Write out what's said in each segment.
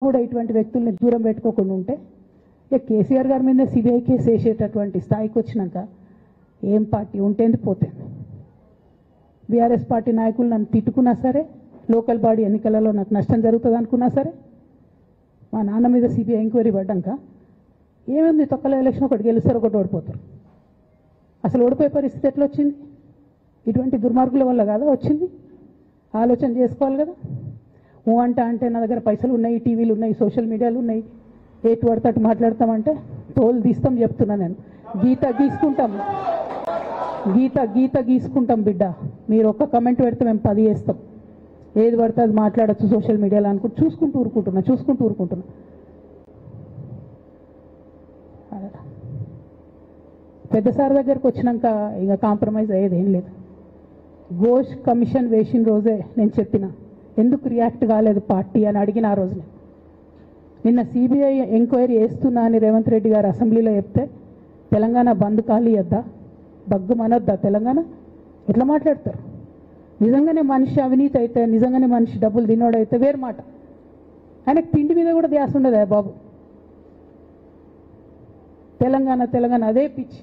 కూడా ఇటువంటి వ్యక్తుల్ని దూరం పెట్టుకోకుండా ఉంటే ఇక కేసీఆర్ గారి మీద సిబిఐ కేసు వేసేటటువంటి స్థాయికి వచ్చినాక ఏం పార్టీ ఉంటేంది పోతేంది. బీఆర్ఎస్ పార్టీ నాయకులు నన్ను తిట్టుకున్నా సరే, లోకల్ బాడీ ఎన్నికలలో నాకు నష్టం జరుగుతుంది అనుకున్నా సరే, మా నాన్న మీద సిబిఐ ఎంక్వైరీ పడ్డాక ఏమైంది, తొక్కల ఎలక్షన్ ఒకటి గెలుస్తారు, ఒకటి ఓడిపోతారు. అసలు ఓడిపోయే పరిస్థితి ఎట్లా వచ్చింది? ఇటువంటి దుర్మార్గుల వల్ల కాదా వచ్చింది? ఆలోచన చేసుకోవాలి కదా. అంటే నా దగ్గర పైసలు ఉన్నాయి, టీవీలు ఉన్నాయి, సోషల్ మీడియాలు ఉన్నాయి, ఏటు పడితే అటు మాట్లాడతామంటే తోలు తీస్తాం చెప్తున్నా నేను. గీత గీసుకుంటాం బిడ్డ. మీరు ఒక్క కమెంట్ పెడితే మేము 10 చేస్తాం. ఏది పడితే అది మాట్లాడచ్చు సోషల్ మీడియాలో అనుకుంటూ చూసుకుంటూ ఊరుకుంటున్నా. పెద్ద సార్ దగ్గరకు వచ్చినాక ఇక కాంప్రమైజ్ అయ్యేది ఏం లేదు. ఘోష్ కమిషన్ వేసిన రోజే నేను చెప్పిన, ఎందుకు రియాక్ట్ కాలేదు పార్టీ అని అడిగిన ఆ రోజునే. నిన్న సిబిఐ ఎంక్వైరీ వేస్తున్నా అని రేవంత్ రెడ్డి గారు అసెంబ్లీలో చెప్తే తెలంగాణ బంద్ ఖాళీ వద్దా, బగ్గు మనొద్దా? తెలంగాణ ఎట్లా మాట్లాడతారు? నిజంగానే మనిషి అవినీతి అయితే, నిజంగానే మనిషి డబ్బులు తినోడైతే వేరు మాట. ఆయనకు తిండి మీద కూడా ధ్యాస ఉండదా బాబు? తెలంగాణ అదే పిచ్చి.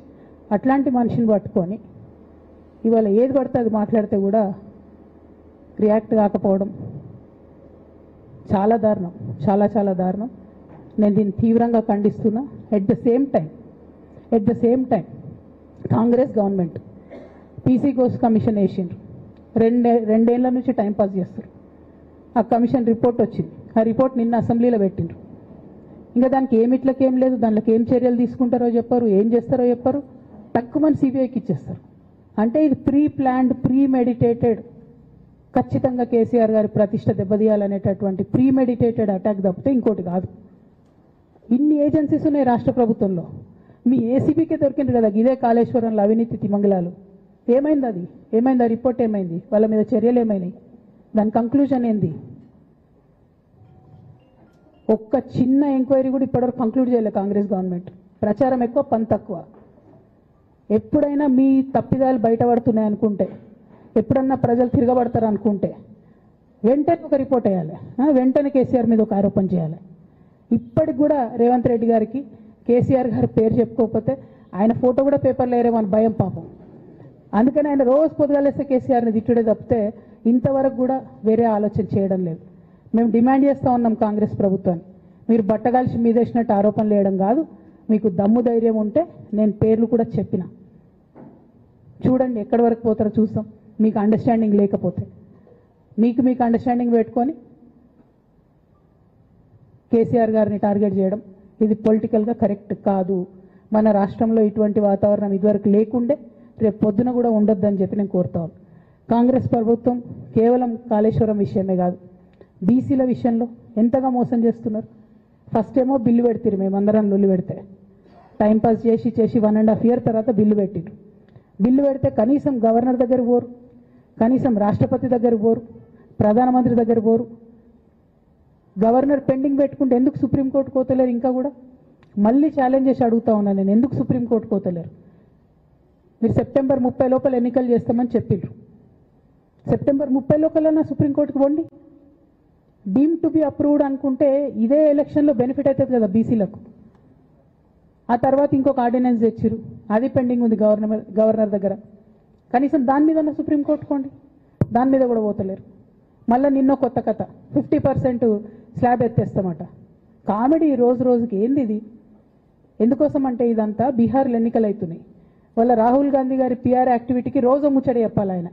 అట్లాంటి మనిషిని పట్టుకొని ఇవాళ ఏది పడితే అది మాట్లాడితే కూడా రియాక్ట్ కాకపోవడం చాలా దారుణం, చాలా దారుణం. నేను దీన్ని తీవ్రంగా ఖండిస్తున్నా. At the same time Congress government PC Ghosh commission వేసిండ్రు. రెండేళ్ల నుంచి టైంపాస్ చేస్తారు. ఆ కమిషన్ రిపోర్ట్ వచ్చింది. ఆ రిపోర్ట్ నిన్న అసెంబ్లీలో పెట్టిండ్రు. ఇంకా దానికి ఏమిట్లకేం లేదు, దాంట్లోకి ఏం చర్యలు తీసుకుంటారో చెప్పారు, ఏం చేస్తారో చెప్పారు. తక్కువ మంది సిబిఐకి ఇచ్చేస్తారు. అంటే ఇది ప్రీ ప్లాన్డ్, ప్రీ మెడిటేటెడ్, ఖచ్చితంగా కేసీఆర్ గారి ప్రతిష్ట దెబ్బతీయాలనేటటువంటి ప్రీ మెడిటేటెడ్ అటాక్ తప్పితే ఇంకోటి కాదు. ఇన్ని ఏజెన్సీస్ ఉన్నాయి రాష్ట్ర ప్రభుత్వంలో. మీ ఏసీబీకే దొరికింది కదా ఇదే కాళేశ్వరంలో అవినీతి తిమంగళాలు. ఏమైంది అది? ఏమైంది ఆ రిపోర్ట్? ఏమైంది? వాళ్ళ మీద చర్యలు ఏమైనాయి? దాని కంక్లూజన్ ఏంది? ఒక్క చిన్న ఎంక్వైరీ కూడా ఇప్పటివరకు కంక్లూడ్ చేయలేదు కాంగ్రెస్ గవర్నమెంట్. ప్రచారం ఎక్కువ, పని తక్కువ. ఎప్పుడైనా మీ తప్పిదాలు బయటపడుతున్నాయి అనుకుంటే, ఎప్పుడన్నా ప్రజలు తిరగబడతారు అనుకుంటే వెంటనే ఒక రిపోర్ట్ వేయాలి, వెంటనే కేసీఆర్ మీద ఒక ఆరోపణ చేయాలి. ఇప్పటికి కూడా రేవంత్ రెడ్డి గారికి కేసీఆర్ గారి పేరు చెప్పుకోకపోతే ఆయన ఫోటో కూడా పేపర్లో వేరేమో అని భయం పాపం. అందుకని ఆయన రోజు పొద్దుగాలేస్తే కేసీఆర్ని తిట్టుడే తప్పితే ఇంతవరకు కూడా వేరే ఆలోచన చేయడం లేదు. మేము డిమాండ్ చేస్తూ ఉన్నాం కాంగ్రెస్ ప్రభుత్వాన్ని, మీరు బట్టగాల్చి మీదేసినట్టు ఆరోపణలు వేయడం కాదు, మీకు దమ్ము ధైర్యం ఉంటే నేను పేర్లు కూడా చెప్పిన, చూడండి ఎక్కడి వరకు పోతారో చూస్తాం. మీకు అండర్స్టాండింగ్ లేకపోతే మీకు అండర్స్టాండింగ్ పెట్టుకొని కేసీఆర్ గారిని టార్గెట్ చేయడం ఇది పొలిటికల్గా కరెక్ట్ కాదు. మన రాష్ట్రంలో ఇటువంటి వాతావరణం ఇదివరకు లేకుండే, రేపు పొద్దున కూడా ఉండొద్దని చెప్పి నేను కోరుతాను. కాంగ్రెస్ ప్రభుత్వం కేవలం కాళేశ్వరం విషయమే కాదు, బీసీల విషయంలో ఎంతగా మోసం చేస్తున్నారు. ఫస్ట్ ఏమో బిల్లు పెడతారు, మేమందరం లొల్లి పెడితే టైంపాస్ చేసి 1.5 year తర్వాత బిల్లు పెట్టిరు. బిల్లు పెడితే కనీసం గవర్నర్ దగ్గర పోరు, కనీసం రాష్ట్రపతి దగ్గర పోరు, ప్రధానమంత్రి దగ్గర పోరు. గవర్నర్ పెండింగ్ పెట్టుకుంటే ఎందుకు సుప్రీంకోర్టు కోతలేరు? ఇంకా కూడా మళ్ళీ ఛాలెంజ్ చేసి అడుగుతా ఉన్నాను నేను, ఎందుకు సుప్రీంకోర్టు కోతలేరు? మీరు September 30 లోపల ఎన్నికలు చేస్తామని చెప్పిండ్రు. September 30 లోపల సుప్రీంకోర్టుకు పోండి. డీమ్ టు బి అప్రూవ్డ్ అనుకుంటే ఇదే ఎలక్షన్లో బెనిఫిట్ అవుతుంది కదా బీసీలకు. ఆ తర్వాత ఇంకొక ఆర్డినెన్స్ తెచ్చిరు, అది పెండింగ్ ఉంది గవర్నర్ దగ్గర. కనీసం దాని మీద సుప్రీంకోర్టు కోండి, దాని మీద కూడా పోతలేరు. మళ్ళీ నిన్న కొత్త కథ, 50% స్లాబ్ ఎత్తేస్తామట. కామెడీ రోజుకి. ఏంది ఇది? ఎందుకోసం అంటే ఇదంతా బీహార్లో ఎన్నికలు అవుతున్నాయి. వాళ్ళ రాహుల్ గాంధీ గారి పిఆర్ యాక్టివిటీకి రోజు ముచ్చడి చెప్పాలి ఆయన.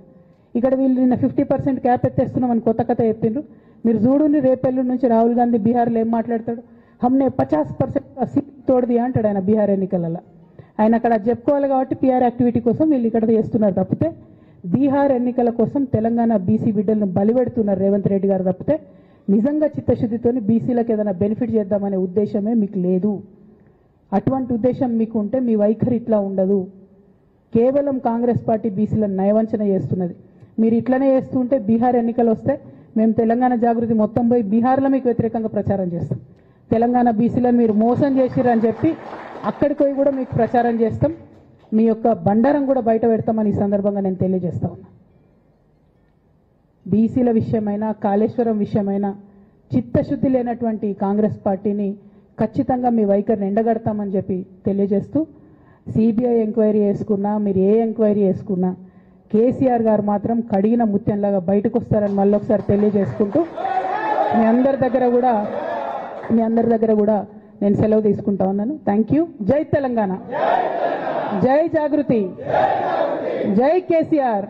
ఇక్కడ వీళ్ళు నిన్న 50% క్యాప్ ఎత్తేస్తున్నామని కొత్త కథ చెప్పిండ్రు. మీరు చూడుని రేపెల్లు నుంచి రాహుల్ గాంధీ బీహార్లో ఏం మాట్లాడతాడు, హమ్నే 50% సీట్ తోడది అంటాడు ఆయన బీహార్ ఎన్నికలలో. ఆయన అక్కడ చెప్పుకోవాలి కాబట్టి పిఆర్ యాక్టివిటీ కోసం వీళ్ళు ఇక్కడ చేస్తున్నారు తప్పితే బీహార్ ఎన్నికల కోసం తెలంగాణ బీసీ బిడ్డలను బలిపెడుతున్నారు రేవంత్ రెడ్డి గారు తప్పితే నిజంగా చిత్తశుద్ధితోని బీసీలకు ఏదైనా బెనిఫిట్ చేద్దామనే ఉద్దేశమే మీకు లేదు. అటువంటి ఉద్దేశం మీకు ఉంటే మీ వైఖరి ఇట్లా ఉండదు. కేవలం కాంగ్రెస్ పార్టీ బీసీలను నయవంచన చేస్తున్నది. మీరు ఇట్లనే చేస్తుంటే బీహార్ ఎన్నికలు వస్తే మేము తెలంగాణ జాగృతి మొత్తం పోయి బీహార్లో మీకు వ్యతిరేకంగా ప్రచారం చేస్తాం. తెలంగాణ బీసీలను మీరు మోసం చేసిరని చెప్పి అక్కడికి పోయి కూడా మీకు ప్రచారం చేస్తాం. మీ యొక్క బండారం కూడా బయట పెడతామని ఈ సందర్భంగా నేను తెలియజేస్తా ఉన్నా. బీసీల విషయమైనా కాళేశ్వరం విషయమైనా చిత్తశుద్ధి లేనటువంటి కాంగ్రెస్ పార్టీని ఖచ్చితంగా మీ వైఖరిని ఎండగడతామని చెప్పి తెలియజేస్తూ, సిబిఐ ఎంక్వైరీ చేసుకున్నా, మీరు ఏ ఎంక్వైరీ చేసుకున్నా కేసీఆర్ గారు మాత్రం కడిగిన ముత్యంలాగా బయటకు వస్తారని మళ్ళొకసారి తెలియజేసుకుంటూ మీ అందరి దగ్గర కూడా నేను సెలవు తీసుకుంటా ఉన్నాను. Thank you. జై తెలంగాణ, జై జాగృతి, జై కేసీఆర్.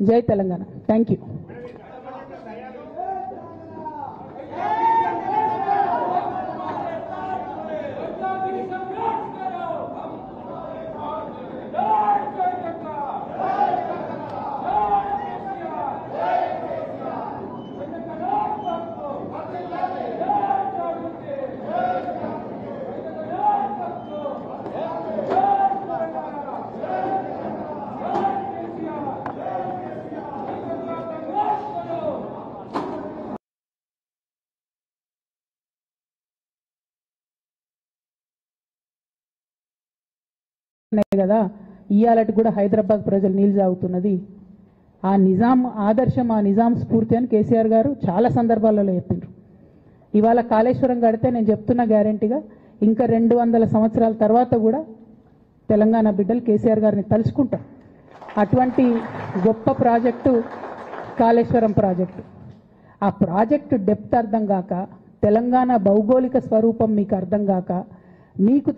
జై తెలంగాణ. Thank you. కదా ఇయాలటి కూడా హైదరాబాద్ ప్రజలు నీళ్ళు తాగుతున్నది. ఆ నిజాం ఆదర్శం, ఆ నిజాం స్ఫూర్తి అని కేసీఆర్ గారు చాలా సందర్భాలలో చెప్పిండ్రు. ఇవాళ కాళేశ్వరం కడితే నేను చెప్తున్నా గ్యారంటీగా ఇంకా 200 సంవత్సరాల తర్వాత కూడా తెలంగాణ బిడ్డలు కేసీఆర్ గారిని తలుచుకుంటారు. అటువంటి గొప్ప ప్రాజెక్టు కాళేశ్వరం ప్రాజెక్టు. ఆ ప్రాజెక్టు డెప్త్ అర్థం కాక, తెలంగాణ భౌగోళిక స్వరూపం మీకు అర్థం కాక, మీకు